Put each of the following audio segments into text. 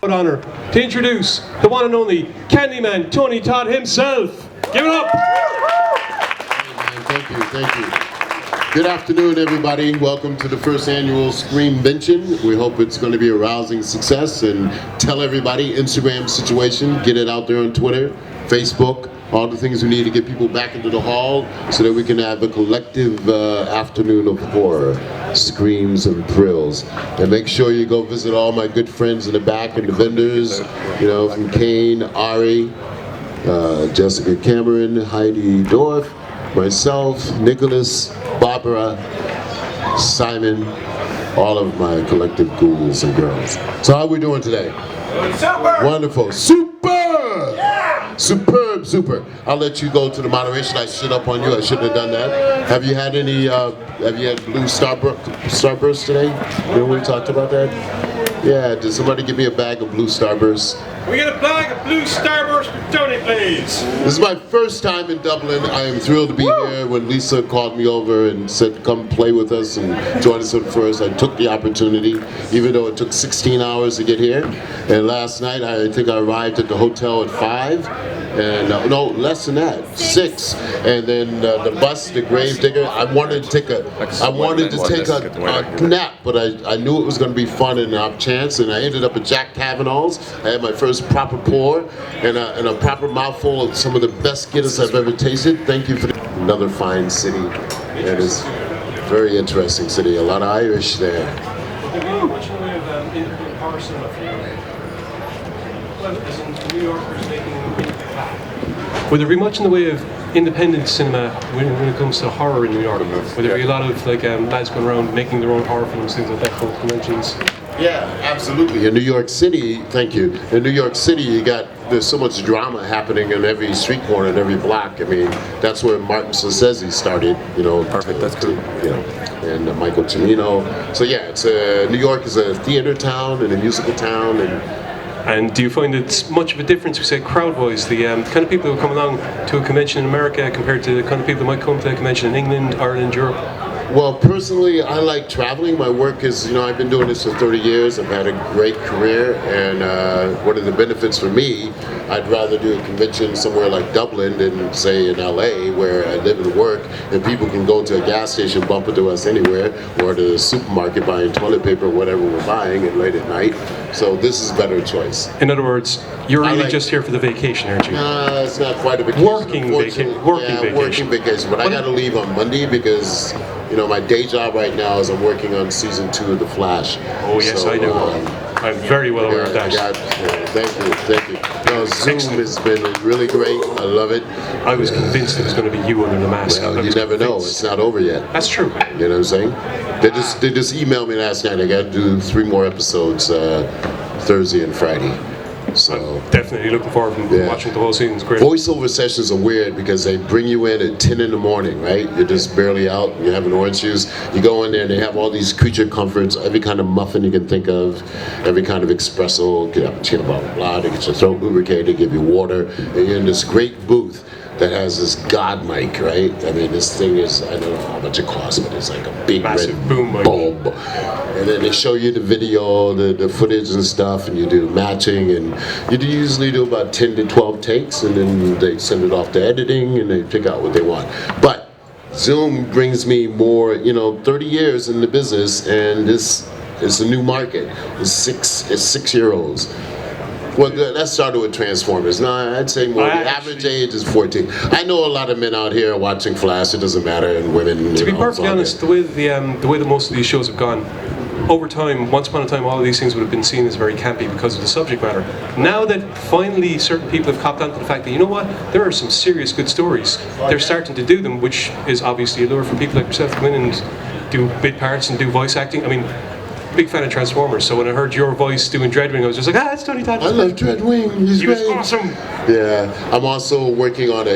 with honour to introduce the one and only Candyman Tony Todd himself. Give it up! Thank you. Good afternoon, everybody. Welcome to the first annual Screamvention. We hope it's going to be a rousing success, and tell everybody Instagram situation, get it out there on Twitter, Facebook, all the things we need to get people back into the hall so that we can have a collective afternoon of horror, screams and thrills. And make sure you go visit all my good friends in the back and the vendors, you know, from Kane, Ari, Jessica Cameron, Heidi Dorff, myself, Nicholas, Barbara, Simon, all of my collective ghouls and girls. So how are we doing today? Super! Wonderful. Super! Yeah! Superb, super. I'll let you go to the moderation. I stood up on you. I shouldn't have done that. Have you had any, have you had blue Starburst today? You know, we talked about that? Yeah, did somebody give me a bag of blue Starburst? We get a bag of blue Starburst for Tony, please. This is my first time in Dublin. I am thrilled to be here. When Lisa called me over and said, come play with us and join us at first, I took the opportunity, even though it took 16 hours to get here. And last night, I think I arrived at the hotel at 5. And no, less than that, 6. And then the bus, the Gravedigger. I wanted to take a nap, but I knew it was going to be fun and an off chance. And I ended up at Jack Kavanaugh's. I had my first proper pour and a proper mouthful of some of the best Guinness I've ever tasted. Thank you for another fine city. It is a very interesting city. A lot of Irish there. Would there be much in the way of independent cinema when it comes to horror in New York? Would there be a lot of lads going around making their own horror films, things like that, for conventions? Yeah, absolutely. In New York City, thank you. In New York City, there's so much drama happening in every street corner and every block. I mean, that's where Martin Scorsese started, you know. Perfect, that's good. You know, and Michael Cimino. So yeah, it's New York is a theater town and a musical town. And do you find it's much of a difference, we say, crowd-wise, the kind of people who come along to a convention in America compared to the kind of people that might come to a convention in England, Ireland, Europe? Well, personally, I like traveling. My work is, you know, I've been doing this for 30 years. I've had a great career, and one of the benefits for me, I'd rather do a convention somewhere like Dublin than, say, in LA, where I live and work, and people can go to a gas station, bump into us anywhere, or to the supermarket buying toilet paper or whatever we're buying, and late at night. So this is a better choice. In other words, you're really just here for the vacation, aren't you? No, it's not quite a vacation. Working vacation. But I got to leave on Monday because, you know, my day job right now is I'm working on season 2 of The Flash. Oh yes, so, I know. I'm very well aware of that. Thank you. No, Zoom has been really great. I love it. I was convinced it was going to be you under the mask. Well, you never know. It's not over yet. That's true. You know what I'm saying? They just emailed me last night. I got to do 3 more episodes Thursday and Friday. So I'm definitely looking forward to watching the whole season. It's great. Voiceover sessions are weird because they bring you in at 10 in the morning, right? You're just barely out, you're having orange juice. You go in there and they have all these creature comforts, every kind of muffin you can think of, every kind of espresso, get cappuccino, blah, blah, blah. They get your throat lubricated, they give you water, and you're in this great booth that has this God mic, right? I mean, this thing is, I don't know how much it costs, but it's like a big massive red boom mic. bulb. And then they show you the video, the footage and stuff, and you do matching, and you usually do about 10 to 12 takes, and then they send it off to editing, and they pick out what they want. But Zoom brings me more, you know, 30 years in the business, and this is a new market. It's 6-year-olds. Well, that started with Transformers. No, I'd say more. The average age is 14. I know a lot of men out here watching Flash. It doesn't matter, and women. To be perfectly honest, the way that most of these shows have gone, over time, once upon a time, all of these things would have been seen as very campy because of the subject matter. Now that finally certain people have copped onto the fact that, you know what, there are some serious good stories, they're starting to do them, which is obviously a lure for people like yourself to come in and do bit parts and do voice acting. I mean, big fan of Transformers, so when I heard your voice doing Dreadwing, I was just like, it's Tony Todd. I love Dreadwing. He was awesome. Yeah, I'm also working on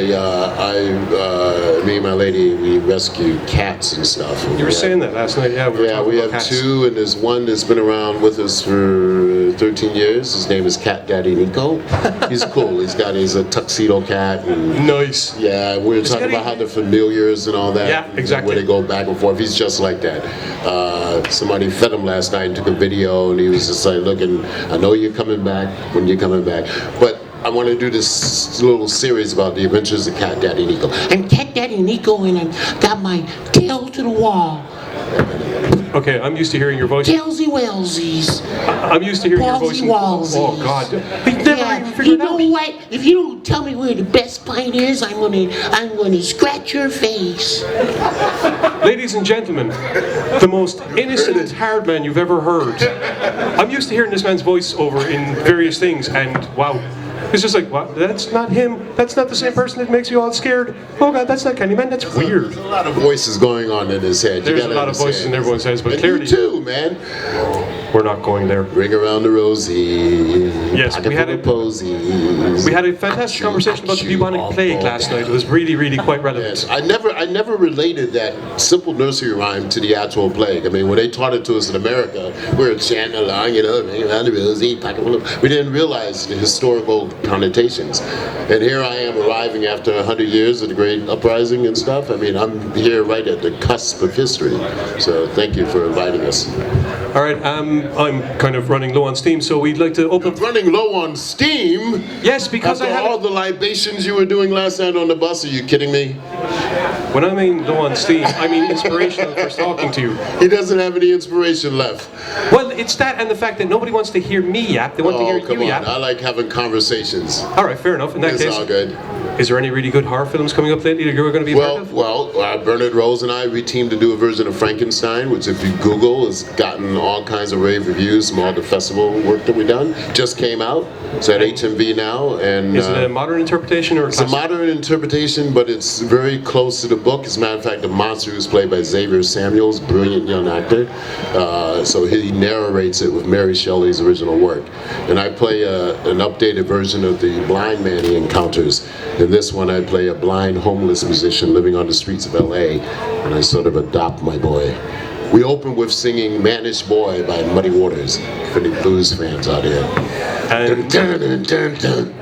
me and my lady, we rescue cats and stuff. You were saying that last night, yeah. We have cats. 2, and there's one that's been around with us for for 13 years. His name is Cat Daddy Nico. He's cool. He's a tuxedo cat. And, Nice. yeah, we were talking about how they're familiars and all that. Yeah, exactly. Where they go back and forth. He's just like that. Somebody fed him last night and took a video, and he was just like, looking, I know you're coming back when you're coming back. But I want to do this little series about the adventures of Cat Daddy Nico. I'm Cat Daddy Nico, and I got my tail to the wall. Okay, I'm used to hearing your voice. Tailsy Wellsies. I'm used to hearing your voice. Ballsy Wallsies. Oh God, we never even You figured it know out. what? If you don't tell me where the best pint is, I'm gonna scratch your face. Ladies and gentlemen, the most innocent hard man you've ever heard. I'm used to hearing this man's voice over in various things, and wow. It's just like, what? That's not him. That's not the same person that makes you all scared. Oh God, that's not Candyman. That's weird. There's a lot of voices going on in his head. There's a lot of voices in everyone's heads, but and clearly you too, man. we're not going there. Ring around the rosy. Yes, pocket we had full a- of posies. We had a fantastic conversation about the bubonic plague last night. It was really, really quite relevant. Yes, I never related that simple nursery rhyme to the actual plague. I mean, when they taught it to us in America, we were chanting along, you know, ring around the rosy, pocket full of. We didn't realize the historical connotations. And here I am arriving after 100 years of the Great Uprising and stuff. I mean, I'm here right at the cusp of history. So thank you for inviting us. All right, I'm kind of running low on steam, so we'd like to open up. Running low on steam. Yes, because After I had all the libations you were doing last night on the bus, are you kidding me? When I mean low on steam, I mean inspirational for talking to you. He doesn't have any inspiration left. Well, it's that and the fact that nobody wants to hear me yap. They want to Oh, hear come you on. yap. I like having conversations. All right, fair enough. In that It's case, all good. is there any really good horror films coming up lately that you're going to be a part of? Bernard Rose and I, we teamed to do a version of Frankenstein, which if you Google has gotten all kinds of rave reviews from all the festival work that we've done. Just came out. It's at HMV now. And Is it a modern interpretation or a it's a classic? modern interpretation, but it's very close to the book. As a matter of fact, the monster is played by Xavier Samuels, brilliant young actor. So he narrates it with Mary Shelley's original work. And I play an updated version of the blind man he encounters. In this one, I play a blind homeless musician living on the streets of LA, and I sort of adopt my boy. We open with singing Mannish Boy by Muddy Waters, for the blues fans out here. And Dun, dun, dun, dun.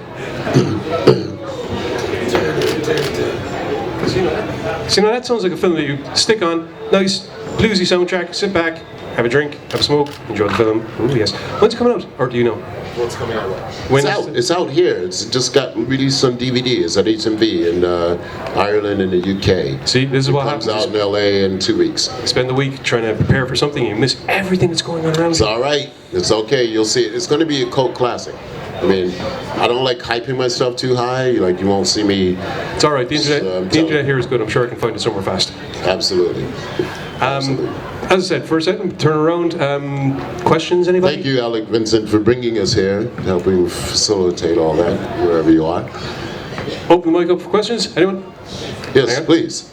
so, that sounds like a film that you stick on. Nice bluesy soundtrack. Sit back, have a drink, have a smoke, enjoy the film. Ooh, yes. When's it coming out? Or do you know? What's coming out? When It's is out. It's out here. It's just got released on DVD. It's at HMV in Ireland and the UK. See, this is what Comes happens. out in LA in 2 weeks. Spend the week trying to prepare for something, you miss everything that's going on around It's you. all right. It's okay. You'll see it. It's going to be a cult classic. I mean, I don't like hyping myself too high. Like, you won't see me. It's all right. The So, I'm internet telling here is good. I'm sure I can find it somewhere fast. Absolutely. As I said, for a second, turn around. Questions, anybody? Thank you, Alec Vincent, for bringing us here, helping facilitate all that wherever you are. Open the mic up for questions. Anyone? Yes, Hang on. please.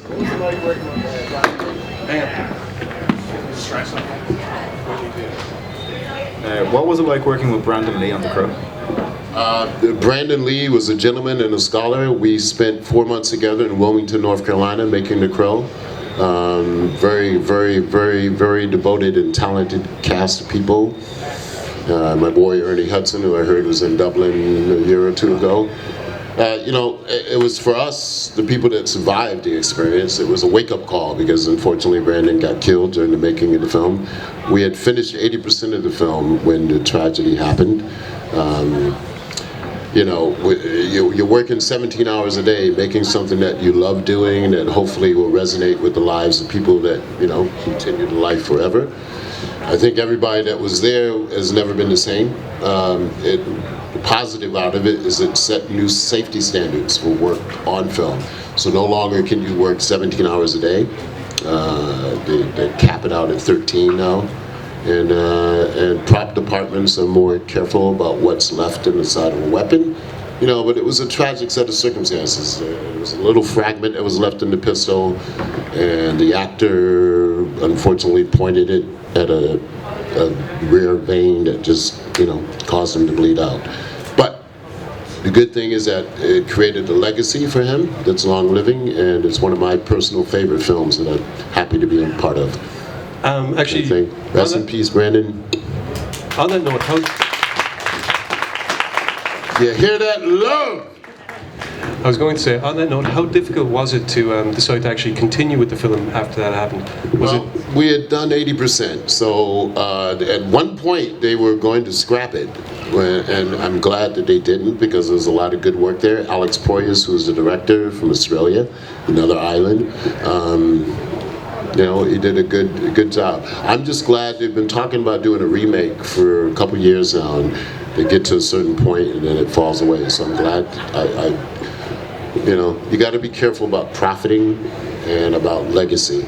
What was it like working with Brandon Lee on The Crow? Brandon Lee was a gentleman and a scholar. We spent 4 months together in Wilmington, North Carolina, making The Crow. Very, very, very, very devoted and talented cast of people. My boy Ernie Hudson, who I heard was in Dublin a year or two ago. It was for us, the people that survived the experience, it was a wake-up call because unfortunately Brandon got killed during the making of the film. We had finished 80% of the film when the tragedy happened. You're working 17 hours a day making something that you love doing that hopefully will resonate with the lives of people that, continue to life forever. I think everybody that was there has never been the same. The positive out of it is it set new safety standards for work on film. So no longer can you work 17 hours a day. They cap it out at 13 now. And prop departments are more careful about what's left inside of a weapon. But it was a tragic set of circumstances. There was a little fragment that was left in the pistol, and the actor unfortunately pointed it at a rear vein that just, caused him to bleed out. But the good thing is that it created a legacy for him that's long living, and it's one of my personal favorite films that I'm happy to be a part of. Actually, Rest in peace, Brandon. on that note, You hear that? Love! I was going to say, on that note, how difficult was it to decide to actually continue with the film after that happened? We had done 80%, so at one point they were going to scrap it, and I'm glad that they didn't, because there was a lot of good work there. Alex Proyas, who was the director from Australia, another island, you know, he did a good job. I'm just glad they've been talking about doing a remake for a couple years now, and they get to a certain point and then it falls away. So I'm glad. You know, you got to be careful about profiting and about legacy,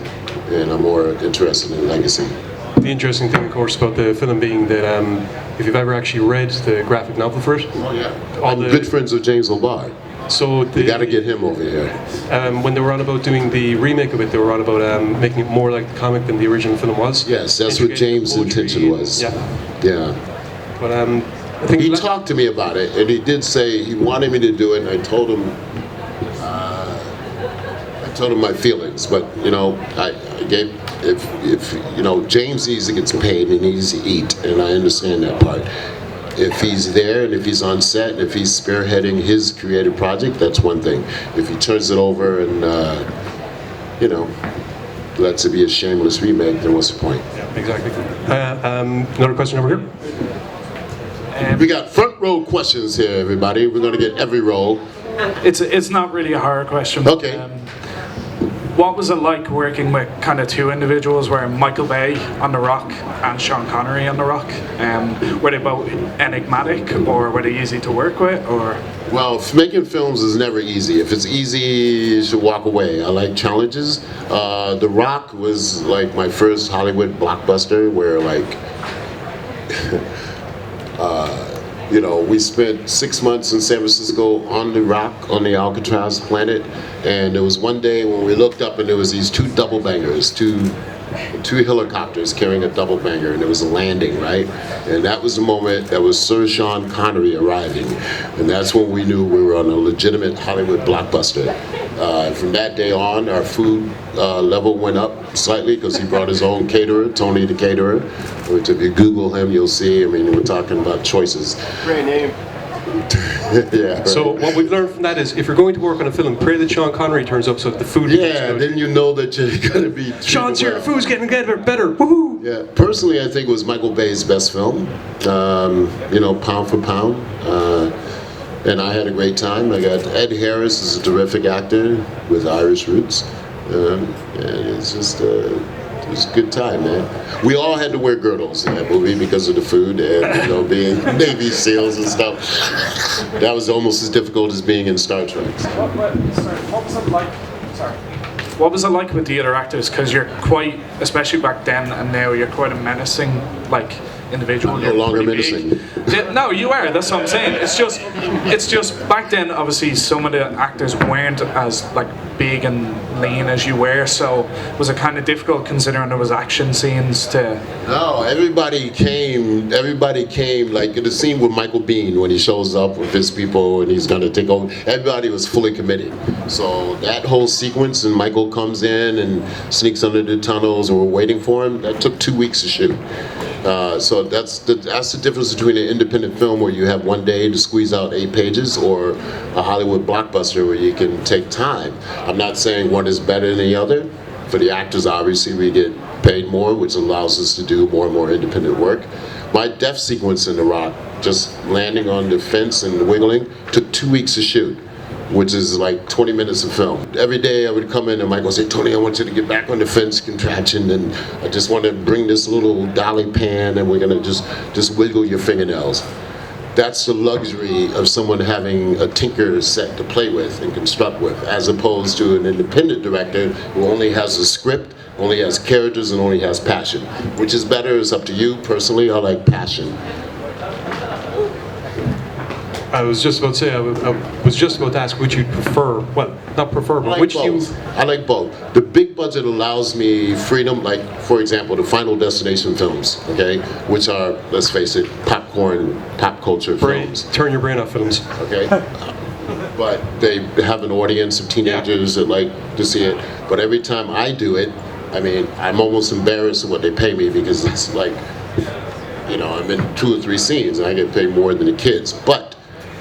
and I'm more interested in legacy. The interesting thing, of course, about the film being that if you've ever actually read the graphic novel for it, I'm good friends with James Lombard. So you got to get him over here. When they were on about doing the remake of it, they were on about making it more like the comic than the original film was. Yes, that's what James' intention was. Yeah. Yeah. But I think he talked to me about it, and he did say he wanted me to do it, and I told him my feelings. But you know, I gave if you know, James needs to get paid and he needs to eat, and I understand that part. If he's there and if he's on set and if he's spearheading his creative project, that's one thing. If he turns it over and you know, lets it be a shameless remake, then what's the point? Yeah, exactly. Another question over here. We got front row questions here, everybody. We're going to get every row. It's not really a hard question. Okay. What was it like working with kind of two individuals, where Michael Bay on The Rock and Sean Connery on The Rock? Were they both enigmatic, or were they easy to work with, or? Well, making films is never easy. If it's easy, you should walk away. I like challenges. The Rock was like my first Hollywood blockbuster, where like, you know, we spent 6 months in San Francisco on the Rock, on the Alcatraz planet, and there was one day when we looked up and there was these two double bangers, two helicopters carrying a double banger, and it was a landing, right? And that was the moment that was Sir Sean Connery arriving, and that's when we knew we were on a legitimate Hollywood blockbuster. From that day on, our food level went up slightly because he brought his own caterer, Tony the Caterer, which if you Google him, you'll see. I mean, we're talking about choices. Great name. Yeah. Right. So what we've learned from that is, if you're going to work on a film, pray that Sean Connery turns up so that the food. Yeah, then you know that you're going to be. Sean's here. The food's getting better. Woohoo! Yeah. Personally, I think it was Michael Bay's best film. You know, pound for pound. And I had a great time. I got Ed Harris is a terrific actor with Irish roots, and it's just. It was a good time, man. We all had to wear girdles in that movie because of the food and, you know, being Navy SEALs and stuff. That was almost as difficult as being in Star Trek. What was it like with the other actors? Because you're quite, especially back then and now, you're quite a menacing, like, individual. I'm no longer menacing. No, you are. That's what I'm saying. It's just back then. Obviously, some of the actors weren't as like big and lean as you were. So was it kind of difficult considering there was action scenes to? No, everybody came. Like in the scene with Michael Biehn when he shows up with his people and he's gonna take over. Everybody was fully committed. So that whole sequence, and Michael comes in and sneaks under the tunnels, and we're waiting for him. That took 2 weeks to shoot. So that's the difference between an independent film where you have one day to squeeze out 8 pages, or a Hollywood blockbuster where you can take time. I'm not saying one is better than the other. For the actors, obviously, we get paid more, which allows us to do more and more independent work. My death sequence in The Rock, just landing on the fence and wiggling, took 2 weeks to shoot, which is like 20 minutes of film. Every day I would come in and Michael would say, Tony, I want you to get back on the fence contraption, and I just want to bring this little dolly pan, and we're gonna just wiggle your fingernails. That's the luxury of someone having a tinker set to play with and construct with, as opposed to an independent director who only has a script, only has characters, and only has passion. Which is better is up to you. Personally, I like passion. I was just about to say, I was just about to ask, which you prefer, well, not prefer, but which you... I like both. The big budget allows me freedom, like, for example, the Final Destination films, okay? Which are, let's face it, popcorn, pop culture films. Turn your brain off films. Okay? But they have an audience of teenagers that like to see it. But every time I do it, I mean, I'm almost embarrassed of what they pay me, because it's like, you know, I'm in 2 or 3 scenes and I get paid more than the kids. But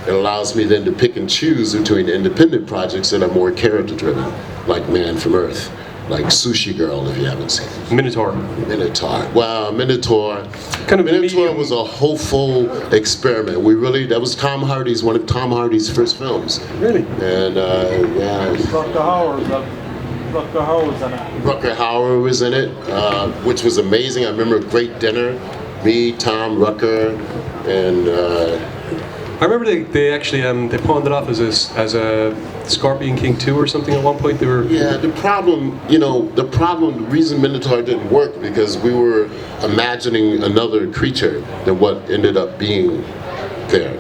it allows me then to pick and choose between independent projects that are more character-driven, like Man from Earth, like Sushi Girl, if you haven't seen it. Minotaur. Minotaur. Wow, Minotaur. Kind of Minotaur medium. was a hopeful experiment. That was one of Tom Hardy's first films. Really? And yeah. Rutger Hauer was in it, which was amazing. I remember a great dinner. Me, Tom, Rutger, and I remember they actually they pawned it off as a Scorpion King 2 or something at one point. They were the reason Minotaur didn't work because we were imagining another creature than what ended up being there.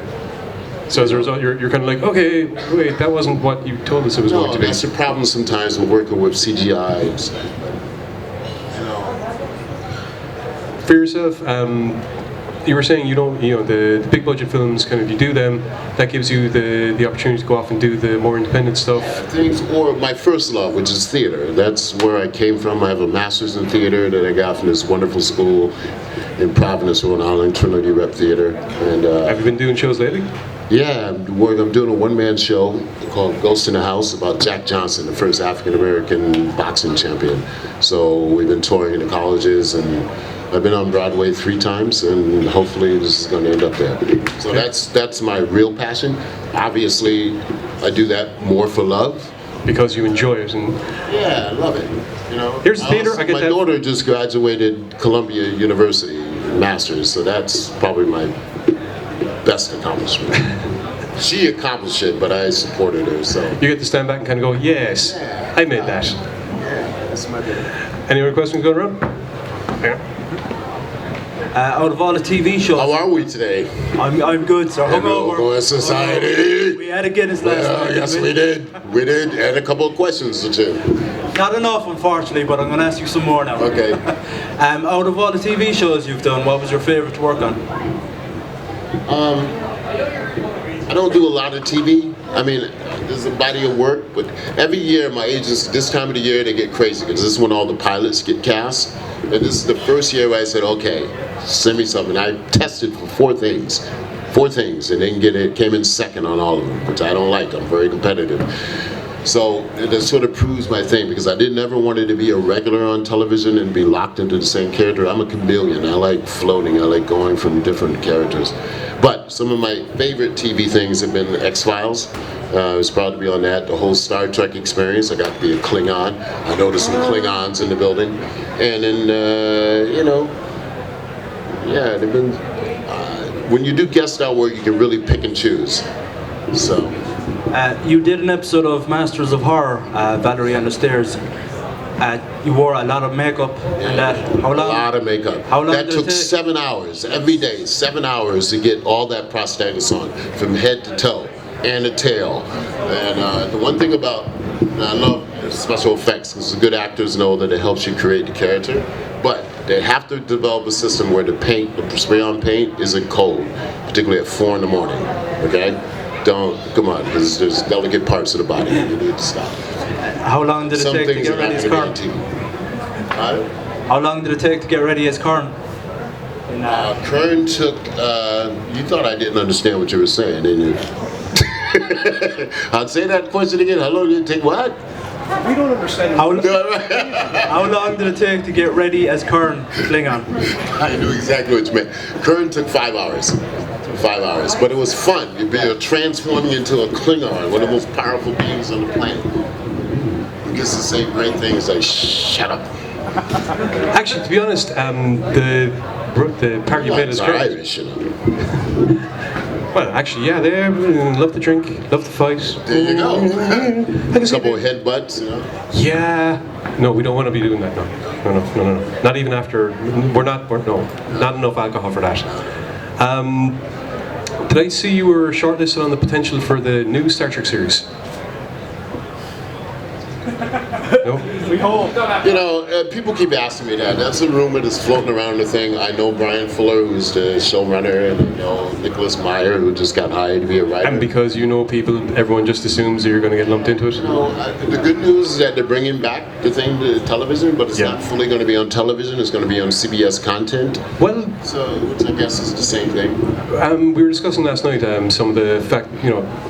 so as a result you're kind of like, okay, wait, that wasn't what you told us it was going No, to be. that's the problem sometimes with working with CGI. For yourself, you were saying the big budget films, kind of you do them, that gives you the opportunity to go off and do the more independent stuff. Things, or my first love, which is theater. That's where I came from. I have a master's in theater that I got from this wonderful school in Providence, Rhode Island, Trinity Rep Theater. And Have you been doing shows lately? yeah, I'm doing a one-man show called Ghost in the House about Jack Johnson, the first African-American boxing champion. So we've been touring in the colleges, and I've been on Broadway 3 times, and hopefully this is going to end up there. So that's my real passion. Obviously, I do that more for love. Because you enjoy it. And Yeah, I love it. Here's the theater, I get my that. daughter just graduated Columbia University, master's, so that's probably my best accomplishment. She accomplished it, but I supported her, so. You get to stand back and kind of go, yes, I made that. Yeah, that's my baby. Any other questions going around? Yeah. Out of all the TV shows, How are we today? I'm good, sir. Hello, Hungover. society. We had a Guinness last night. Yes, we did. We did, and a couple of questions or two. Not enough, unfortunately, but I'm going to ask you some more now. Okay. Out of all the TV shows you've done, what was your favourite to work on? I don't do a lot of TV. I mean, there's a body of work, but every year my agents, this time of the year, they get crazy because this is when all the pilots get cast. And this is the first year where I said, okay, send me something. I tested for 4 things, and didn't get it. Came in second on all of them, which I don't like. I'm very competitive. So that sort of proves my thing because I didn't ever want it to be a regular on television and be locked into the same character. I'm a chameleon. I like floating. I like going from different characters. But some of my favorite TV things have been X-Files. I was proud to be on that. The whole Star Trek experience. I got to be a Klingon. I noticed some Klingons in the building. And then, yeah, they've been. When you do guest star work, you can really pick and choose. So. You did an episode of Masters of Horror, Valerie on the Stairs. You wore a lot of makeup and that. How long? A lot of makeup. How long that did it took take? 7 hours every day. 7 hours to get all that prosthetics on, from head to toe, and the tail. And the one thing about, I love special effects because the good actors know that it helps you create the character. But they have to develop a system where the paint, the spray-on paint, isn't cold, particularly at 4 in the morning. Okay. Come on, because there's delicate parts of the body. You need to stop. How long did it Some take to things get are ready not as going to be Kern? on TV. How long did it take to get ready as Kern? Kern took, you thought I didn't understand what you were saying, didn't you? I'll say that question again. How long did it take what? We don't understand. How long did it take to get ready as Kern Klingon? I knew exactly what you meant. Kern took 5 hours. 5 hours, but it was fun. You're transforming into a Klingon, one of the most powerful beings on the planet. He gets to say great things like, shut up. Actually, to be honest, the part you played as They're Kurt. Irish, you know. Well, actually, yeah, they love to drink, love to fight. There you go. I can A see couple of that. headbutts, you know. Yeah. No, we don't want to be doing that. No. Not even after. Not enough alcohol for that. Did I see you were shortlisted on the potential for the new Star Trek series? No? You know, people keep asking me that. That's a rumor that's floating around the thing. I know Brian Fuller, who's the showrunner, and I know Nicholas Meyer, who just got hired to be a writer. And because you know people, everyone just assumes that you're going to get lumped into it? No, the good news is that they're bringing back the thing to television, but it's not fully going to be on television. It's going to be on CBS content. Well, so which I guess is the same thing. We were discussing last night some of the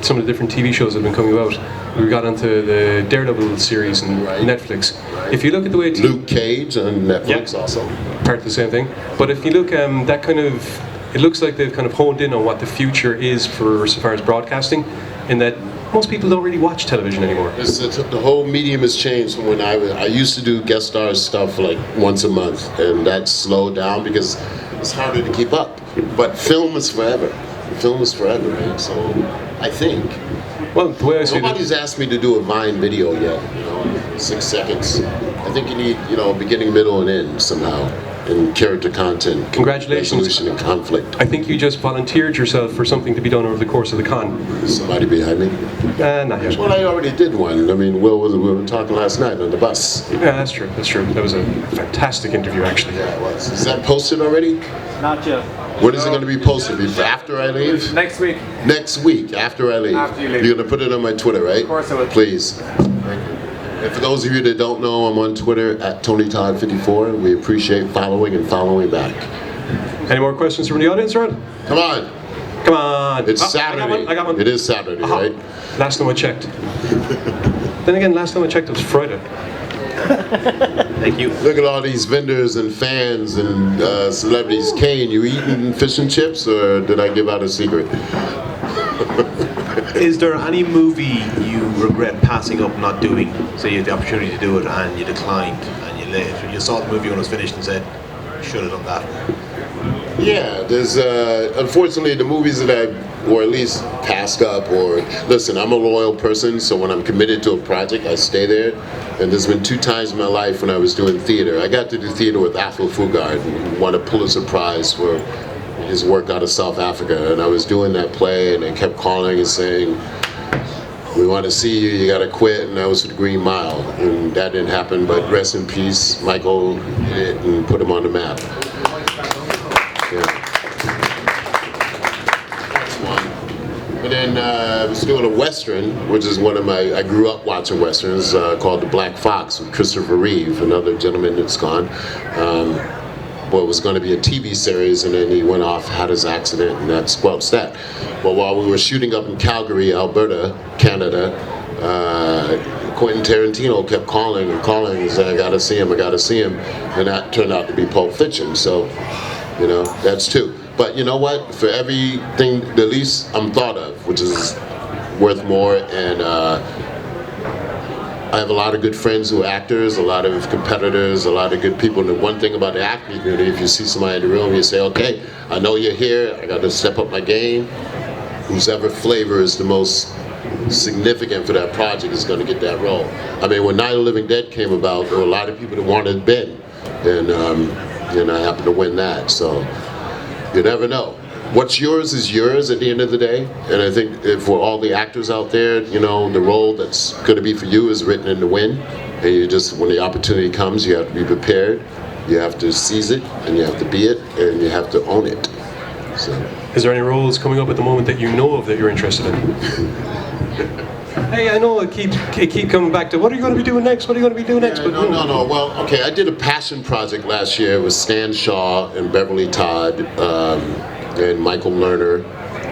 some of the different TV shows that have been coming out. We got onto the Daredevil series on Netflix. If you look at the way Luke Cage on Netflix also part of the same thing. But if you look, that kind of, it looks like they've kind of honed in on what the future is for as far as broadcasting, in that most people don't really watch television anymore. The whole medium has changed from when I used to do guest star stuff like once a month, and that slowed down because it's harder to keep up. But film is forever. Film is forever, man. So I think. Well, the way I see it, nobody's asked me to do a Vine video yet. 6 seconds. I think you need, beginning, middle, and end somehow, and character content. Congratulations. Resolution and conflict. I think you just volunteered yourself for something to be done over the course of the con. Somebody behind me? Not yet. Well, I already did one. I mean, we were talking last night on the bus. Yeah, that's true. That's true. That was a fantastic interview, actually. Yeah, it was. Is that posted already? Not yet. When is it going to be posted? After I leave? Next week. Next week, after I leave. After you leave. You're going to put it on my Twitter, right? Of course I will. Please. Thank you. And for those of you that don't know, I'm on Twitter at TonyTodd54. We appreciate following and following back. Any more questions from the audience, Rod? Come on. Come on. It's Saturday. I got one. It is Saturday, right? Last time I checked. Then again, last time I checked, it was Friday. Thank you. Look at all these vendors and fans and celebrities. Kane, you eating fish and chips, or did I give out a secret? Is there any movie you regret passing up not doing? Say you had the opportunity to do it and you declined and you left. You saw the movie when it was finished and said, should have done that. Yeah, there's unfortunately the movies that I, or at least passed up, or listen, I'm a loyal person, so when I'm committed to a project, I stay there. And there's been 2 times in my life when I was doing theater. I got to do theater with Athol Fugard, who won a Pulitzer Prize for his work out of South Africa, and I was doing that play, and they kept calling and saying, "We want to see you. You got to quit." And that was for the Green Mile, and that didn't happen. But rest in peace, Michael did it and put him on the map. Yeah. And then I was doing a Western, which is one of my, I grew up watching Westerns, called The Black Fox with Christopher Reeve, another gentleman that's gone. Well, it was going to be a TV series, and then he went off, had his accident, and that squelched that. But while we were shooting up in Calgary, Alberta, Canada, Quentin Tarantino kept calling and saying, "I gotta see him, I gotta see him," and that turned out to be Pulp Fiction. So, that's 2. But you know what? For everything, the least I'm thought of, which is worth more, and I have a lot of good friends who are actors, a lot of competitors, a lot of good people. And the one thing about the acting community, if you see somebody in the room, you say, "Okay, I know you're here, I got to step up my game." Whoever flavor is the most significant for that project is going to get that role. I mean, when Night of the Living Dead came about, there were a lot of people that wanted Ben, and I happened to win that. So you never know. What's yours is yours at the end of the day, and I think for all the actors out there, the role that's going to be for you is written in the wind, and you just, when the opportunity comes, you have to be prepared, you have to seize it, and you have to be it, and you have to own it. So. Is there any roles coming up at the moment that you know of that you're interested in? Hey, I know it keep coming back to, what are you going to be doing next? What are you going to be doing next? Yeah, no. Well, okay, I did a passion project last year with Stan Shaw and Beverly Todd and Michael Lerner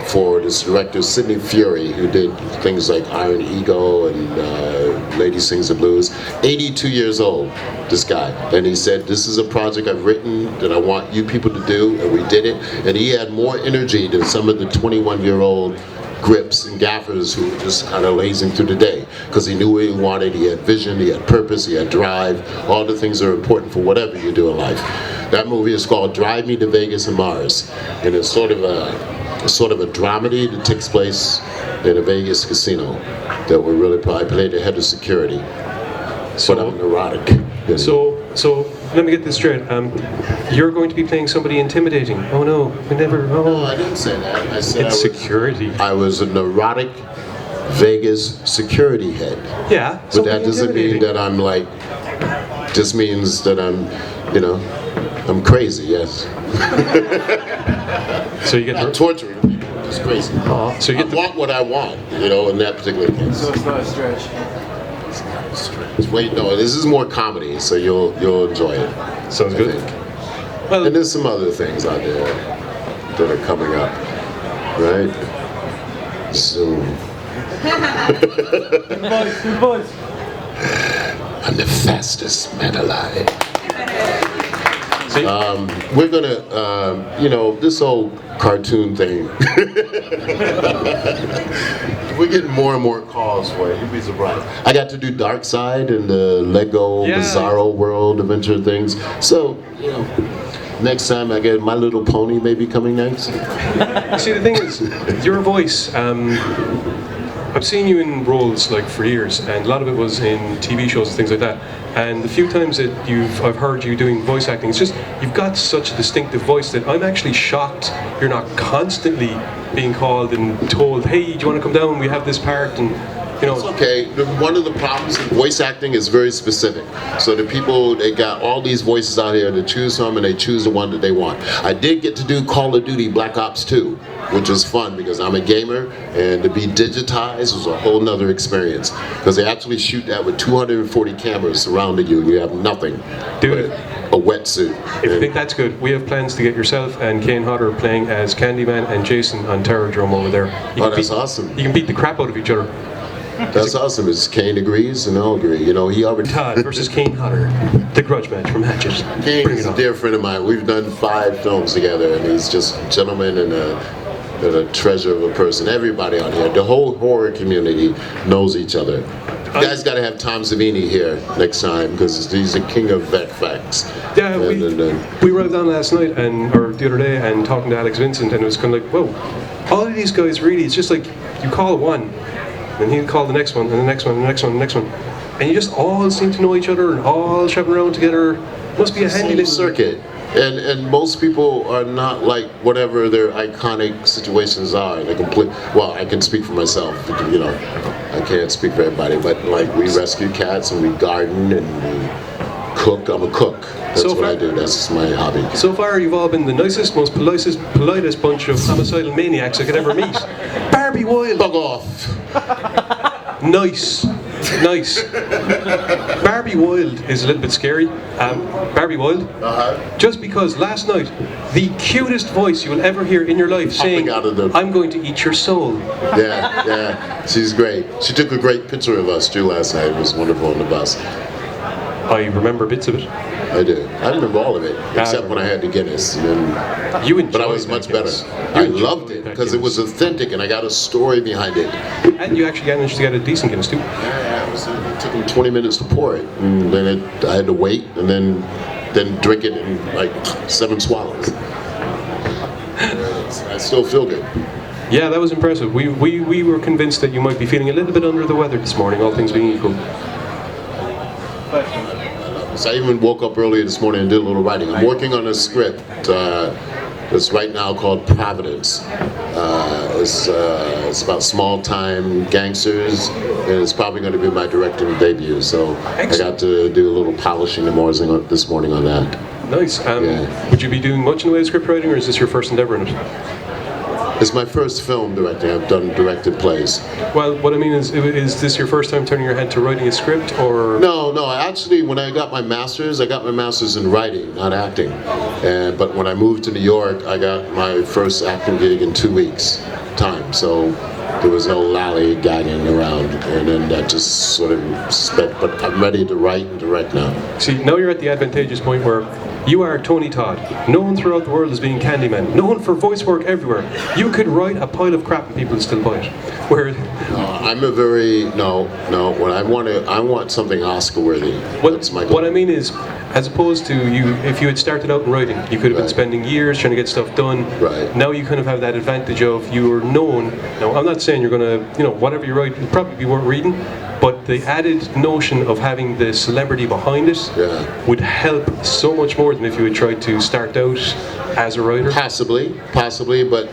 for this director, Sidney Fury, who did things like Iron Eagle and Lady Sings the Blues. 82 years old, this guy. And he said, "This is a project I've written that I want you people to do," and we did it. And he had more energy than some of the 21-year-old grips and gaffers who were just kind of lazing through the day, because he knew what he wanted. He had vision, he had purpose, he had drive, all the things that are important for whatever you do in life. That movie is called Drive Me to Vegas and Mars, and it's sort of a dramedy that takes place in a Vegas casino that we're really probably played the head of security. But I'm neurotic. So let me get this straight. You're going to be playing somebody intimidating. Oh no, we never. Oh. No, I didn't say that. I said it's security. I was a neurotic Vegas security head. Yeah. But that doesn't mean that I'm like, just means that I'm, you know, I'm crazy, yes. So you get I'm torturing people, it's crazy. So you get I want what I want, you know, in that particular case. So it's not a stretch. It's not a stretch. Wait, no, this is more comedy, so you'll enjoy it. Sounds I good. think. Well, And there's some other things out there that are coming up, right? Soon. I'm the fastest man alive. We're gonna, you know, this whole cartoon thing. We're getting more and more calls for it. You'd be surprised. I got to do Dark Side and the Lego Bizarro World adventure things. So, you know, next time I get My Little Pony maybe coming next. See, the thing is, your voice, I've seen you in roles like for years, and a lot of it was in TV shows and things like that. And the few times that I've heard you doing voice acting, it's just, you've got such a distinctive voice that I'm actually shocked you're not constantly being called and told, hey, do you want to come down, we have this part, and you know. Okay, one of the problems in voice acting is very specific. So the people, they got all these voices out here to choose from, and they choose the one that they want. I did get to do Call of Duty Black Ops 2, which was fun because I'm a gamer, and to be digitized was a whole nother experience. Because they actually shoot that with 240 cameras surrounding you, and you have nothing Dude, but a wetsuit. if you think that's good, we have plans to get yourself and Kane Hodder playing as Candyman and Jason on Terror Drum over there. Oh, that's awesome. You can beat the crap out of each other. That's awesome. It's Kane agrees, and I'll agree. You know, he already... Todd versus Kane Hodder, the grudge match from Hatchet. Kane Bring is it a on. dear friend of mine. We've done 5 films together, and he's just a gentleman and a treasure of a person. Everybody out here, the whole horror community knows each other. You guys got to have Tom Savini here next time because he's the king of vet facts. Yeah, we arrived on last night or the other day and talking to Alex Vincent, and it was kind of like, whoa, all of these guys really, it's just like you call one, and he'll call the next one, and the next one, and the next one, and the next one, and you just all seem to know each other and all shopping around together. Must be a handy little circuit. And most people are not like whatever their iconic situations are. They well, I can speak for myself, you know. I can't speak for everybody, but like we rescue cats and we garden and we cook. I'm a cook. That's what I do. That's my hobby. So far, you've all been the nicest, most politest bunch of homicidal maniacs I could ever meet. Barbie Wilde. Bug off. Nice. Barbie Wilde is a little bit scary. Barbie Wilde. Just because last night, the cutest voice you will ever hear in your life saying, I'm going to eat your soul. Yeah, she's great. She took a great picture of us too last night. It was wonderful on the bus. I remember bits of it. I do. I remember all of it, except when I had the Guinness. But I was much better. I loved it because it was authentic and I got a story behind it. And you actually managed to get a decent Guinness too. Yeah, it took me 20 minutes to pour it. And then I had to wait and then drink it in like 7 swallows. I still feel good. Yeah, that was impressive. We were convinced that you might be feeling a little bit under the weather this morning, all things being equal. So I even woke up earlier this morning and did a little writing. I'm working on a script that's right now called Providence. It's about small-time gangsters, and it's probably going to be my directing debut. So I got to do a little polishing this morning on that. Nice. Would you be doing much in the way of script writing, or is this your first endeavor in it? It's my first film directing. I've done directed plays. Well, what I mean is this your first time turning your head to writing a script, or? No. Actually, when I got my master's in writing, not acting. But when I moved to New York, I got my first acting gig in 2 weeks' time. So there was no lollygagging around, and then that just sort of sped. But I'm ready to write and direct now. See, now you're at the advantageous point where you are Tony Todd, known throughout the world as being Candyman, known for voice work everywhere. You could write a pile of crap and people would still buy it. Where I'm a very When I want something Oscar-worthy. That's my goal. What I mean is, as opposed to if you had started out in writing, you could have been spending years trying to get stuff done. Right. Now you kind of have that advantage of you are known. Now I'm not saying you're going to, whatever you write, it'll probably be worth reading. But the added notion of having the celebrity behind it would help so much more than if you had tried to start out as a writer. Possibly, but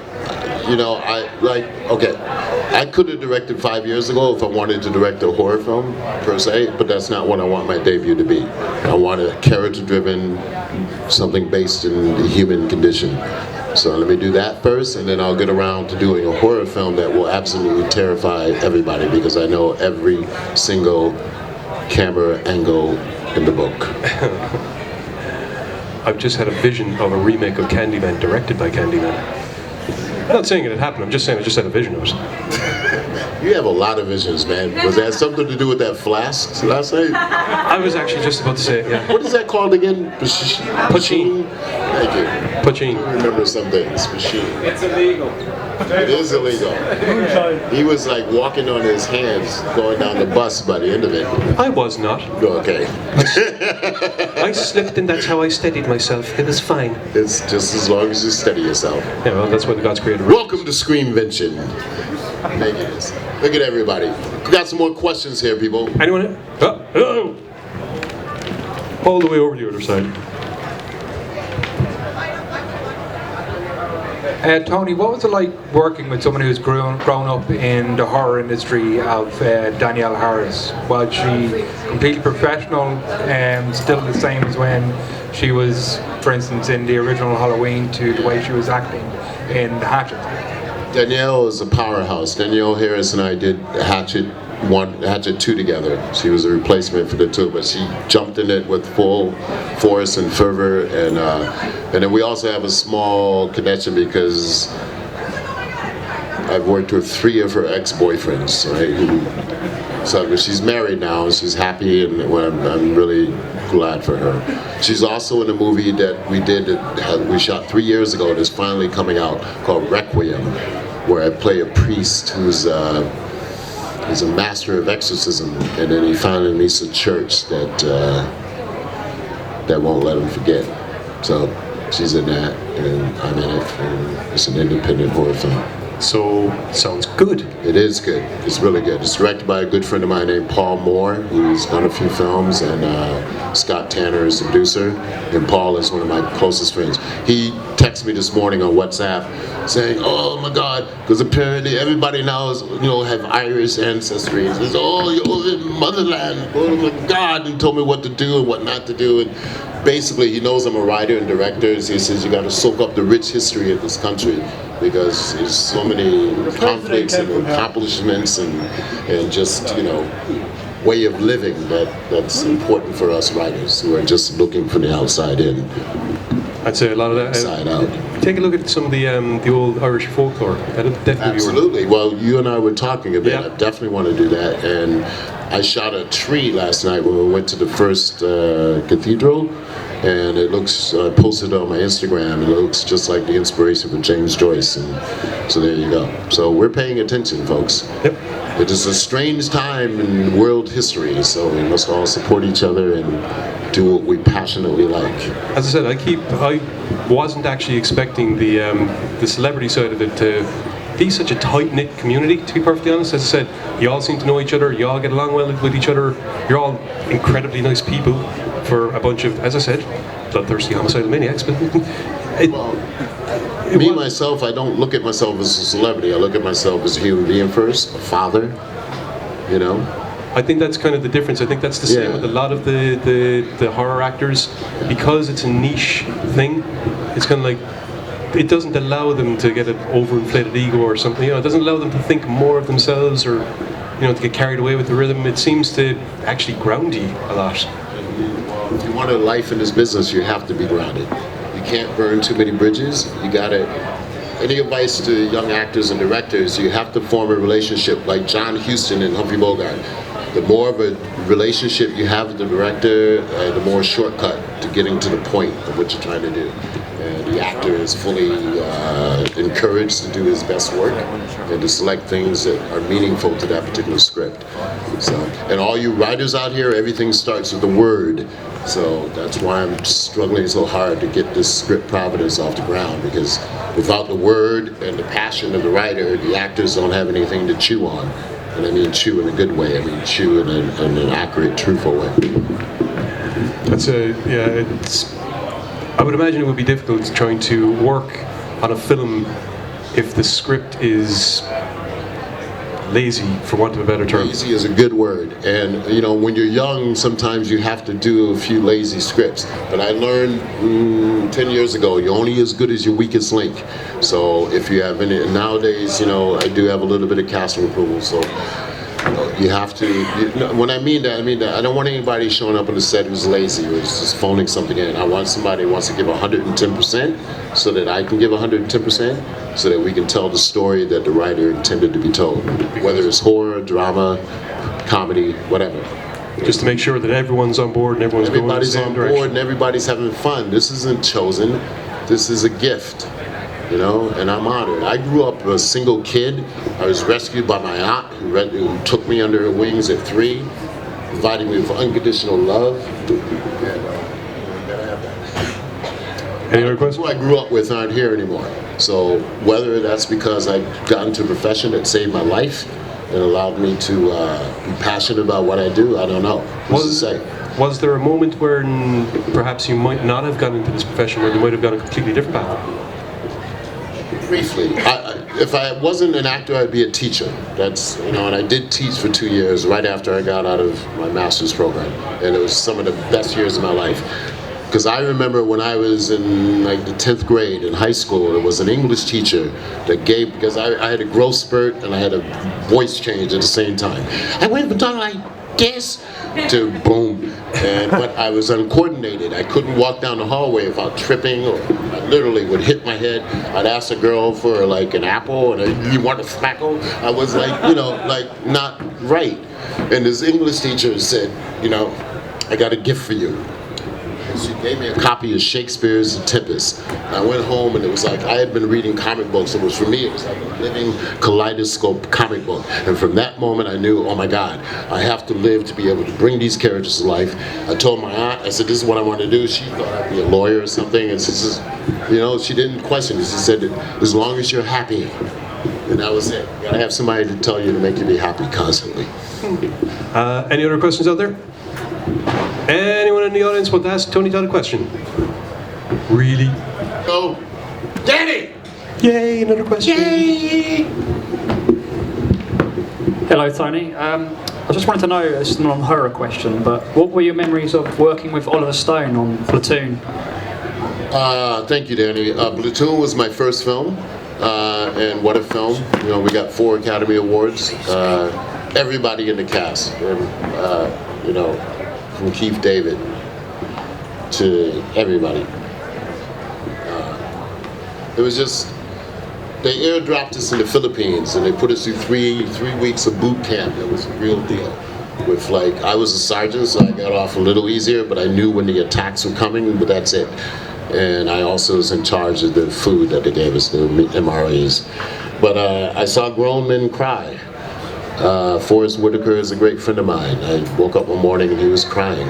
you know, I could have directed 5 years ago if I wanted to direct a horror film per se, but that's not what I want my debut to be. I want a character-driven, something based in the human condition. So let me do that first, and then I'll get around to doing a horror film that will absolutely terrify everybody, because I know every single camera angle in the book. I've just had a vision of a remake of Candyman directed by Candyman. I'm not saying it had happened, I'm just saying I just had a vision of it. You have a lot of visions, man. Was that something to do with that flask last night? I was actually just about to say it, yeah. What is that called again? Pachine. Thank you. Pachine. I remember some things. Pachine. It's illegal. It is illegal. He was like walking on his hands going down the bus by the end of it. I was not. Okay. I slipped and that's how I steadied myself. It was fine. It's just as long as you steady yourself. Yeah, well, that's what the God's created. Welcome to Screamvention. Thank you. Look at everybody. We got some more questions here, people. Anyone? Oh. All the way over the other side. Tony, what was it like working with someone who's grown up in the horror industry of Danielle Harris? Was she completely professional and still the same as when she was, for instance, in the original Halloween, to the way she was acting in Hatchet? Danielle is a powerhouse. Danielle Harris and I did Hatchet 1, Hatchet 2 together. She was a replacement for the 2, but she jumped in it with full force and fervor, and then we also have a small connection because I've worked with 3 of her ex-boyfriends, right? So she's married now and she's happy, and I'm really glad for her. She's also in a movie that we shot 3 years ago that's finally coming out called Requiem, where I play a priest who's a master of exorcism, and then he finally meets a church that won't let him forget. So she's in that, and I'm in it, and it's an independent horror film. So, sounds good. It is good. It's really good. It's directed by a good friend of mine named Paul Moore, who's done a few films, and Scott Tanner is the producer, and Paul is one of my closest friends. He texted me this morning on WhatsApp saying, "Oh my God," because apparently everybody now is, have Irish ancestry. He says, "Oh, you're in motherland. Oh my God," and told me what to do and what not to do. And basically, he knows I'm a writer and director. So he says, "You got to soak up the rich history of this country, because there's so many conflicts and accomplishments and just, way of living that's important for us writers who are just looking from the outside in." I'd say a lot of that. Inside out. Take a look at some of the old Irish folklore. That'd definitely Absolutely. Well, you and I were talking a bit. Yeah. I definitely want to do that. And I shot a tree last night when we went to the first cathedral. And it looks, I posted it on my Instagram, and it looks just like the inspiration for James Joyce. And so there you go. So we're paying attention, folks. Yep. It is a strange time in world history, so we must all support each other and do what we passionately like. As I said, I wasn't actually expecting the celebrity side of it to be such a tight-knit community, to be perfectly honest. As I said, you all seem to know each other, you all get along well with each other, you're all incredibly nice people for a bunch of, as I said, bloodthirsty homicidal maniacs, but myself, I don't look at myself as a celebrity. I look at myself as a human being first, a father, I think that's kind of the difference. I think that's the same with a lot of the horror actors. Because it's a niche thing, it's kind of like, it doesn't allow them to get an overinflated ego or something. It doesn't allow them to think more of themselves or, to get carried away with the rhythm. It seems to actually ground you a lot. If you want a life in this business, you have to be grounded. You can't burn too many bridges. You gotta, any advice to young actors and directors, you have to form a relationship like John Huston and Humphrey Bogart. The more of a relationship you have with the director, the more shortcut to getting to the point of what you're trying to do. And the actor is fully encouraged to do his best work and to select things that are meaningful to that particular script. So, and all you writers out here, everything starts with a word. So that's why I'm struggling so hard to get this script providence off the ground, because without the word and the passion of the writer, the actors don't have anything to chew on. And I mean chew in a good way. I mean chew in an accurate, truthful way. I would imagine it would be difficult trying to work on a film if the script is lazy, for want of a better term? Lazy is a good word, and you know, when you're young, sometimes you have to do a few lazy scripts. But I learned 10 years ago, you're only as good as your weakest link. So if you have any, nowadays, you know, I do have a little bit of casting approval, so you have to, when I mean that, I don't want anybody showing up on the set who's lazy or is just phoning something in. I want somebody who wants to give 110% so that I can give 110%, so that we can tell the story that the writer intended to be told, whether it's horror, drama, comedy, whatever. Just to make sure that everyone's on board and everyone's going in the same on direction. board and everybody's having fun. This isn't chosen, this is a gift. You know, and I'm honored. I grew up a single kid. I was rescued by my aunt who took me under her wings at 3, providing me with unconditional love. Any other questions? Who I grew up with aren't here anymore. So whether that's because I got into a profession that saved my life and allowed me to be passionate about what I do, I don't know. What's to say? Was there a moment where perhaps you might not have gone into this profession, where you might have gone a completely different path? Briefly, if I wasn't an actor, I'd be a teacher. That's, you know, and I did teach for 2 years right after I got out of my master's program, and it was some of the best years of my life. Because I remember when I was in like the 10th grade in high school, there was an English teacher that gave, because I had a growth spurt and I had a voice change at the same time. I went from talking like this to boom, but I was uncoordinated. I couldn't walk down the hallway without tripping, or I literally would hit my head. I'd ask a girl for like an apple, and you want a smackle? I was like, you know, like not right. And this English teacher said, you know, I got a gift for you. And she gave me a copy of Shakespeare's The Tempest. And I went home, and it was like I had been reading comic books. It was, for me, it was like a living kaleidoscope comic book. And from that moment, I knew, oh my God, I have to live to be able to bring these characters to life. I told my aunt, I said, this is what I want to do. She thought I'd be a lawyer or something, and she just, you know, she didn't question it. She said, as long as you're happy. And that was it. You gotta have somebody to tell you to make you be happy constantly. Any other questions out there? Anyone in the audience want to ask Tony Todd a question? Really? Oh, Danny! Yay, another question. Yay! Hello, Tony. I just wanted to know, it's not a horror question, but what were your memories of working with Oliver Stone on Platoon? Thank you, Danny. Platoon was my first film, and what a film. You know, we got 4 Academy Awards. Everybody in the cast, and, you know, from Keith David to everybody. It was just, they airdropped us in the Philippines, and they put us through three weeks of boot camp. It was a real deal. With like, I was a sergeant, so I got off a little easier, but I knew when the attacks were coming, but that's it. And I also was in charge of the food that they gave us, the MREs. But I saw grown men cry. Forrest Whitaker is a great friend of mine. I woke up one morning and he was crying.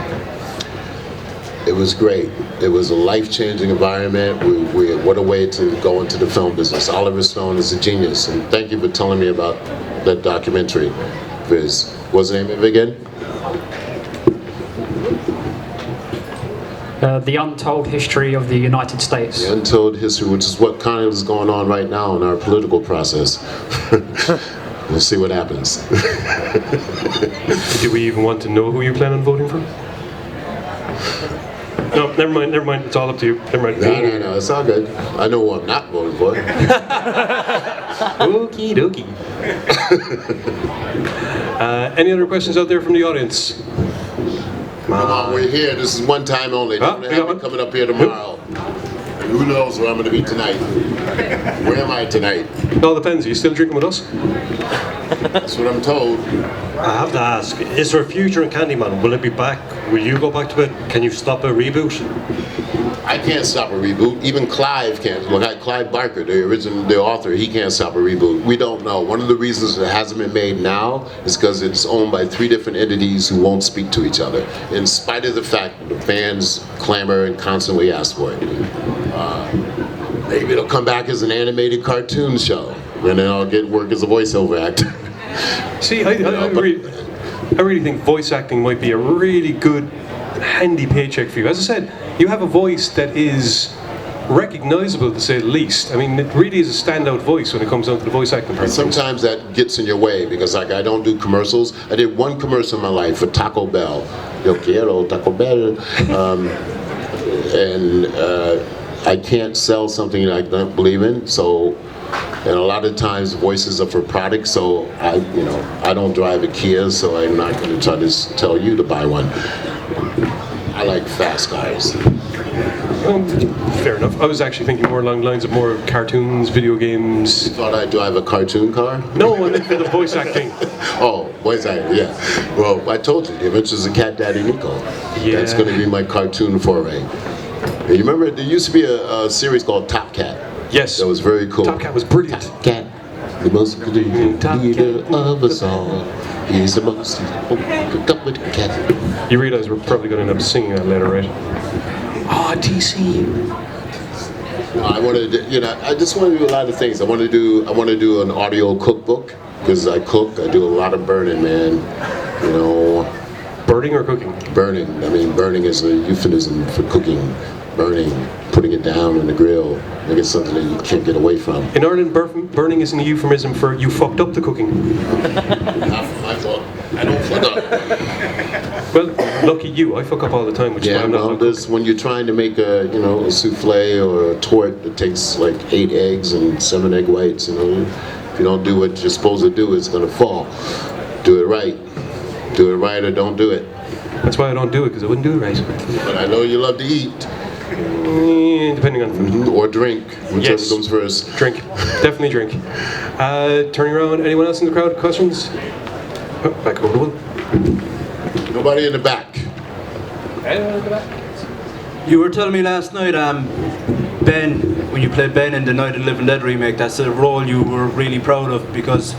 It was great. It was a life-changing environment. What a way to go into the film business. Oliver Stone is a genius, and thank you for telling me about that documentary, Viz. What's the name of it again? The Untold History of the United States. The Untold History, which is what kind of is going on right now in our political process. We'll see what happens. Do we even want to know who you plan on voting for? No, never mind, it's all up to you. Never mind. No, it's all good. I know who I'm not voting for. Okie dokie. Any other questions out there from the audience? Come on, we're here. This is one time only. Don't have me coming up here tomorrow. Who knows where I'm going to be tonight? Where am I tonight? It all depends. Are you still drinking with us? That's what I'm told. I have to ask, is there a future in Candyman? Will it be back? Will you go back to it? Can you stop a reboot? I can't stop a reboot. Even Clive can't. Look, Clive Barker, the author, he can't stop a reboot. We don't know. One of the reasons it hasn't been made now is because it's owned by 3 different entities who won't speak to each other, in spite of the fact that the fans clamor and constantly ask for it. Maybe it'll come back as an animated cartoon show, and then I'll get work as a voiceover actor. See, I really think voice acting might be a really good, handy paycheck for you. As I said, you have a voice that is recognisable to say the least. I mean, it really is a standout voice when it comes down to the voice acting part. Sometimes that gets in your way because like I don't do commercials. I did one commercial in my life for Taco Bell. Yo quiero Taco Bell. And I can't sell something that I don't believe in. So, and a lot of times voices are for products. So I don't drive a Kia, so I'm not going to try to tell you to buy one. I like fast cars. Fair enough. I was actually thinking more along the lines of more cartoons, video games. You thought I'd drive a cartoon car? No, I meant for the voice acting. Oh, voice acting, yeah. Well, I told you, The Adventures of Cat Daddy Nico. Yeah. That's going to be my cartoon foray. And you remember, there used to be a series called Top Cat. Yes. That was very cool. Top Cat was brilliant. Top Cat, the most brilliant leader of us all. He's the most with cat. You realise we're probably going to end up singing that later, right? Oh, TC. No, I want to, I just want to do a lot of things. I want to do an audio cookbook because I cook. I do a lot of burning, man. Burning or cooking? Burning. I mean, burning is a euphemism for cooking. Burning, putting it down on the grill, make it something that you can't get away from. In Ireland, burning isn't a euphemism for you fucked up the cooking. Not for my fault. I don't fuck up. Well, lucky you. I fuck up all the time, which is why I'm not. When you're trying to make a souffle or a torte, it takes like 8 eggs and 7 egg whites. If you don't do what you're supposed to do, it's gonna fall. Do it right. Do it right or don't do it. That's why I don't do it, because I wouldn't do it right. But I know you love to eat. Depending on food. Or drink, whichever comes first. Drink. Definitely drink. Turning around, anyone else in the crowd? Questions? Oh, back over to Will. Nobody in the back. Anyone in the back? You were telling me last night, Ben, when you played Ben in the Night of the Living Dead remake, that's a role you were really proud of because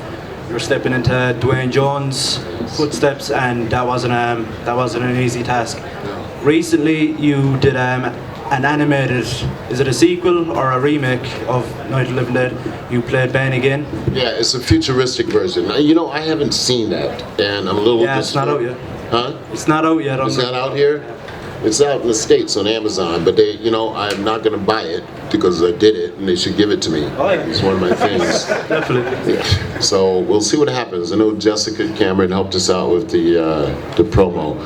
you're stepping into Dwayne Jones' footsteps, and that wasn't an easy task. Recently, you did an animated, is it a sequel or a remake of Night of the Living Dead? You played Ben again. Yeah, it's a futuristic version. I haven't seen that, and I'm a little. Yeah, it's not out yet. Huh? It's not out yet. It's not out here. It's out in the States on Amazon, but I'm not going to buy it because I did it, and they should give it to me. Oh, yeah. It's one of my things. Definitely. Yeah. So we'll see what happens. I know Jessica Cameron helped us out with the promo.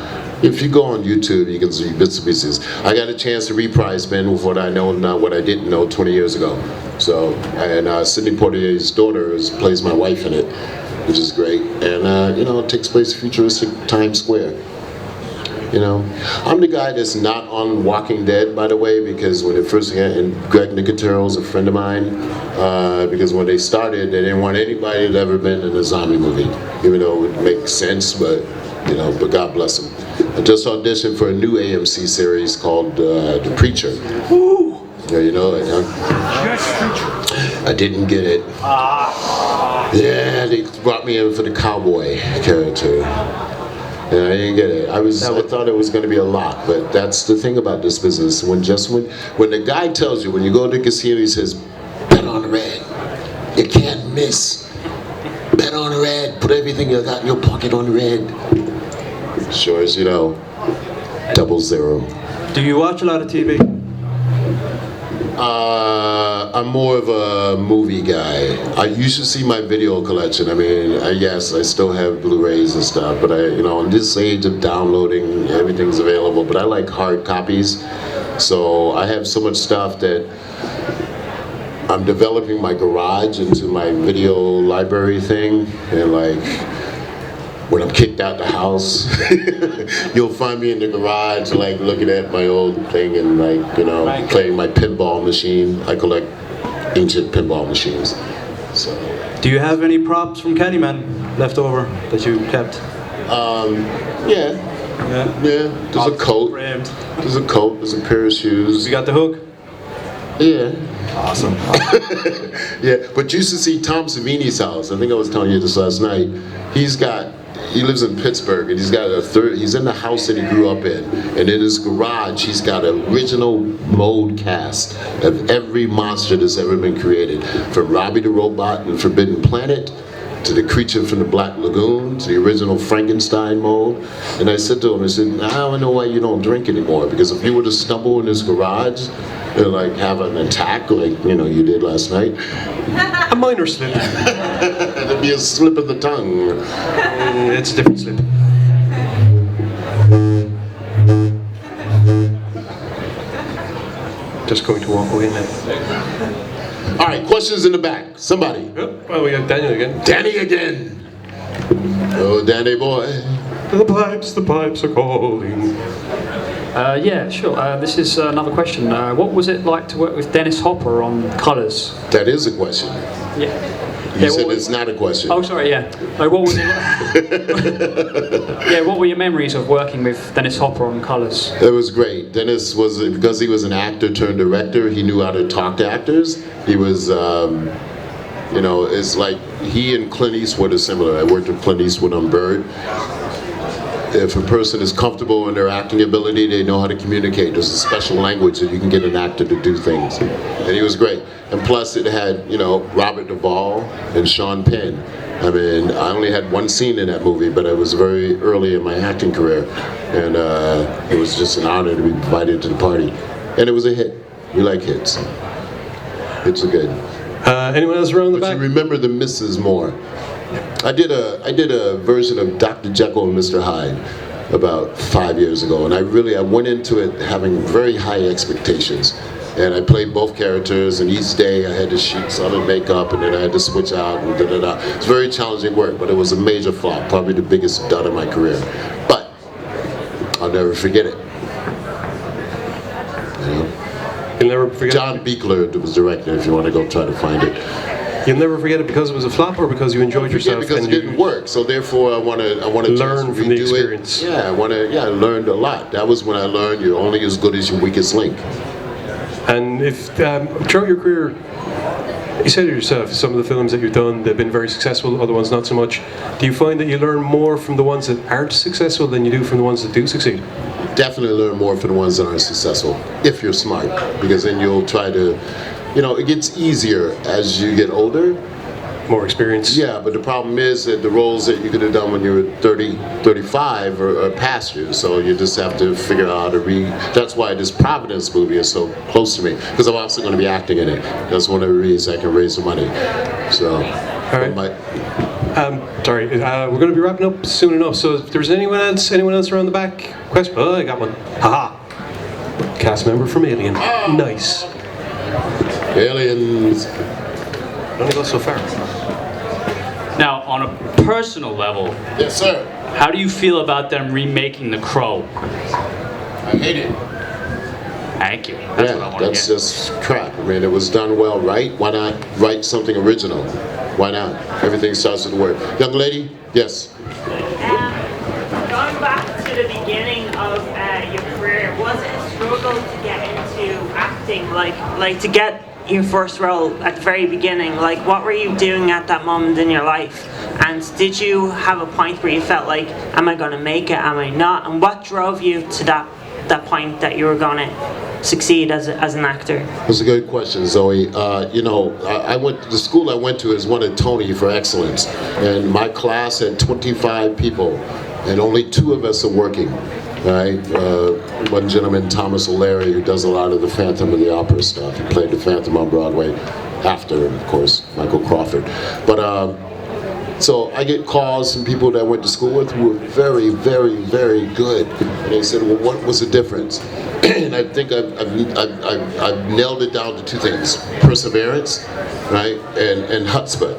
If you go on YouTube, you can see bits and pieces. I got a chance to reprise Ben with what I know now, what I didn't know 20 years ago. So, and Sidney Poitier's daughter plays my wife in it, which is great. And it takes place in futuristic Times Square. I'm the guy that's not on Walking Dead, by the way, because when it first began, and Greg Nicotero's a friend of mine, because when they started, they didn't want anybody that ever been in a zombie movie, even though it would make sense, but God bless them. I just auditioned for a new AMC series called The Preacher. Woo! Yeah, I didn't get it. Yeah, they brought me in for the cowboy character. And I didn't get it. I thought it was going to be a lot, but that's the thing about this business. When the guy tells you, when you go to the casino, he says, "Bet on the red. You can't miss. Bet on the red. Put everything you got in your pocket on the red." Sure as you know, 00. Do you watch a lot of TV? I'm more of a movie guy. You should see my video collection. I mean, yes, I still have Blu-rays and stuff, but in this age of downloading, everything's available, but I like hard copies. So I have so much stuff that I'm developing my garage into my video library thing, and when I'm kicked out the house, you'll find me in the garage, looking at my old thing and playing my pinball machine. I collect ancient pinball machines. So. Do you have any props from Candyman left over that you kept? Yeah. There's a coat. Framed. There's a coat. There's a pair of shoes. You got the hook? Yeah. Awesome. Yeah, but you should see Tom Savini's house. I think I was telling you this last night. He lives in Pittsburgh, and he's in the house that he grew up in. And in his garage, he's got an original mold cast of every monster that's ever been created. From Robbie the Robot in Forbidden Planet, to the creature from the Black Lagoon, to the original Frankenstein mold. And I said to him, I don't know why you don't drink anymore, because if you were to stumble in his garage, like have an attack like you did last night. A minor slip. It'd be a slip of the tongue. It's a different slip. Just going to walk away now. All right, questions in the back. Somebody. Oh, well, we got Daniel again. Danny again. Oh, Danny boy. The pipes are calling. Yeah, sure. This is another question. What was it like to work with Dennis Hopper on Colours? That is a question. Yeah. You said it's not a question. Oh, sorry. Yeah. Like, what was it like? Yeah. What were your memories of working with Dennis Hopper on Colours? It was great. Dennis was, because he was an actor turned director, he knew how to talk to actors. He was, it's like he and Clint Eastwood are similar. I worked with Clint Eastwood on Bird. If a person is comfortable in their acting ability, they know how to communicate. There's a special language that you can get an actor to do things. And he was great. And plus it had, Robert Duvall and Sean Penn. I mean, I only had one scene in that movie, but it was very early in my acting career. And it was just an honor to be invited to the party. And it was a hit. We like hits. Hits are good. Anyone else around the back? You remember the misses more. I did a version of Dr. Jekyll and Mr. Hyde about 5 years ago, and I went into it having very high expectations. And I played both characters, and each day I had to shoot sun and makeup, and then I had to switch out, and da-da-da. It's very challenging work, but it was a major flop, probably the biggest dud of my career. But I'll never forget it. You'll never forget John Beekler was director, if you want to go try to find it. You'll never forget it because it was a flop, or because you enjoyed yourself? Because it didn't work. So therefore, I want to learn from the experience. Yeah, I learned a lot. That was when I learned you're only as good as your weakest link. And if throughout your career, you said it yourself, some of the films that you've done, they've been very successful, other ones not so much. Do you find that you learn more from the ones that aren't successful than you do from the ones that do succeed? Definitely learn more from the ones that aren't successful, if you're smart, because then you'll try to, it gets easier as you get older. More experience. Yeah, but the problem is that the roles that you could have done when you were 30, 35 are past you, so you just have to figure out how to read. That's why this Providence movie is so close to me, because I'm also going to be acting in it. That's one of the reasons I can raise the money. So, all right. Sorry, we're going to be wrapping up soon enough. So, if there's anyone else around the back? Question? Oh, I got one. Haha. Cast member from Alien. Nice. Aliens. Only go so far. Now, on a personal level, yes, sir. How do you feel about them remaking The Crow? I hate it. Thank you. That's what I want to that's hear. just crap. I mean, it was done well, right? Why not write something original? Why not? Everything starts with the word. Young lady, yes. Going back to the beginning of your career, was it a struggle to get into acting? Like to get your first role at the very beginning? Like, what were you doing at that moment in your life? And did you have a point where you felt like, am I going to make it? Am I not? And what drove you to that point that you were going to succeed as an actor? That's a good question, Zoe. I went to the school I went to is won a Tony for excellence, and my class had 25 people, and only 2 of us are working. Right, one gentleman, Thomas O'Leary, who does a lot of the Phantom of the Opera stuff. He played the Phantom on Broadway after, of course, Michael Crawford. But so I get calls from people that I went to school with who were very, very, very good, and they said, "Well, what was the difference?" And I think I've nailed it down to 2 things: perseverance, right, and chutzpah.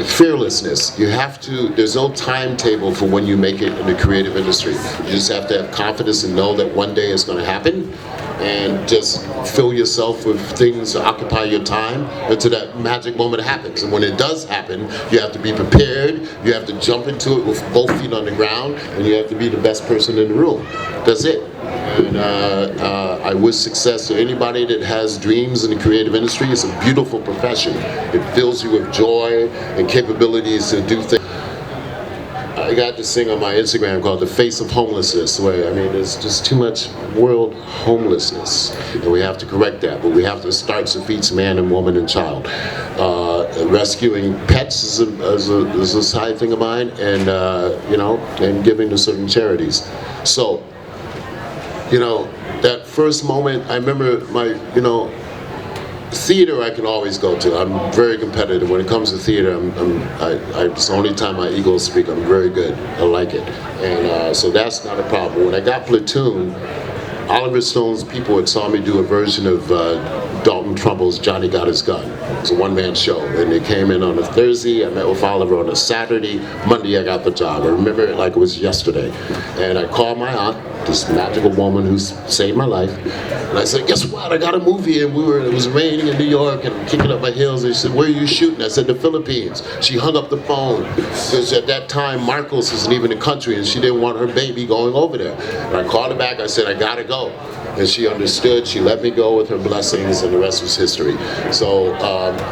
Fearlessness. You have to, there's no timetable for when you make it in the creative industry. You just have to have confidence and know that one day it's going to happen, and just fill yourself with things to occupy your time until that magic moment happens. And when it does happen, you have to be prepared, you have to jump into it with both feet on the ground, and you have to be the best person in the room. That's it. And I wish success to anybody that has dreams in the creative industry. It's a beautiful profession. It fills you with joy and capabilities to do things. I got this thing on my Instagram called The Face of Homelessness, where, there's just too much world homelessness, and we have to correct that, but we have to start to feed man and woman and child. Rescuing pets is a side thing of mine, and, and giving to certain charities. So, you know, that first moment, I remember theater I can always go to. I'm very competitive. When it comes to theater, it's the only time my ego speak. I'm very good. I like it. And so that's not a problem. When I got Platoon, Oliver Stone's people had saw me do a version of Dalton Trumbull's Johnny Got His Gun. It was a one-man show. And they came in on a Thursday. I met with Oliver on a Saturday. Monday I got the job. I remember it like it was yesterday. And I called my aunt, this magical woman who saved my life. And I said, guess what? I got a movie, and it was raining in New York, and I'm kicking up my heels. And she said, where are you shooting? I said, the Philippines. She hung up the phone, because at that time, Marcos wasn't even in the country, and she didn't want her baby going over there. And I called her back, I said, I gotta go. And she understood, she let me go with her blessings, and the rest was history. So,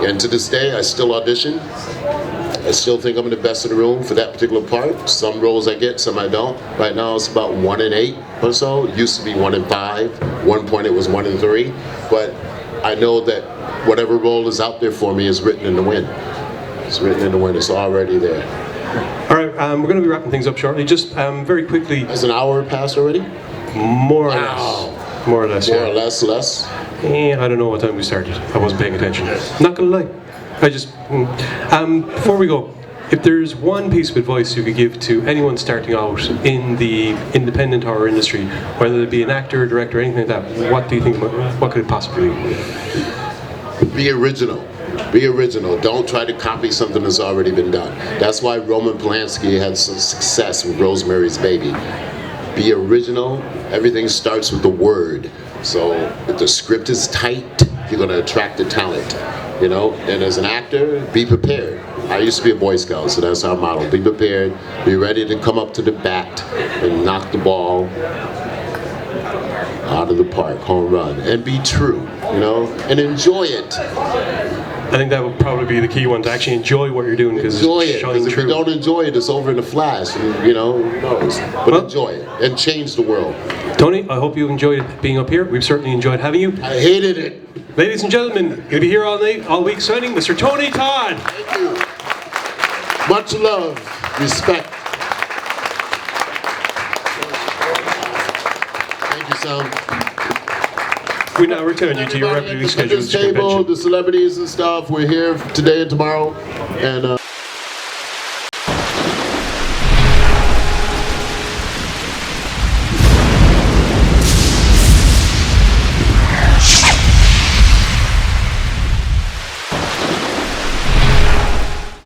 and to this day, I still audition. I still think I'm the best in the room for that particular part. Some roles I get, some I don't. Right now it's about 1 in 8 or so. It used to be 1 in 5. One point it was 1 in 3. But I know that whatever role is out there for me is written in the wind. It's written in the wind. It's already there. All right, we're going to be wrapping things up shortly. Just very quickly. Has an hour passed already? More or less. More or less, More or less? I don't know what time we started. I wasn't paying attention. Not going to lie. I just, before we go, if there's one piece of advice you could give to anyone starting out in the independent horror industry, whether it be an actor, director, anything like that, what do you think, what could it possibly be? Be original. Be original. Don't try to copy something that's already been done. That's why Roman Polanski had some success with Rosemary's Baby. Be original. Everything starts with the word. So if the script is tight, you're going to attract the talent. You know, and as an actor, be prepared. I used to be a Boy Scout, so that's our motto. Be prepared, be ready to come up to the bat and knock the ball out of the park, home run, and be true, you know, and enjoy it. I think that would probably be the key one, to actually enjoy what you're doing, because it's shining if true. you don't enjoy it, it's over in a flash, and, you know, who knows. But enjoy it, and change the world. Tony, I hope you enjoyed being up here. We've certainly enjoyed having you. I hated it. Ladies and gentlemen, going to be here all night, all week, signing Mr. Tony Todd. Thank you. Much love, respect. Thank you, Sam. We now return you to your regularly scheduled At this table, convention. the celebrities and stuff, we're here today and tomorrow, and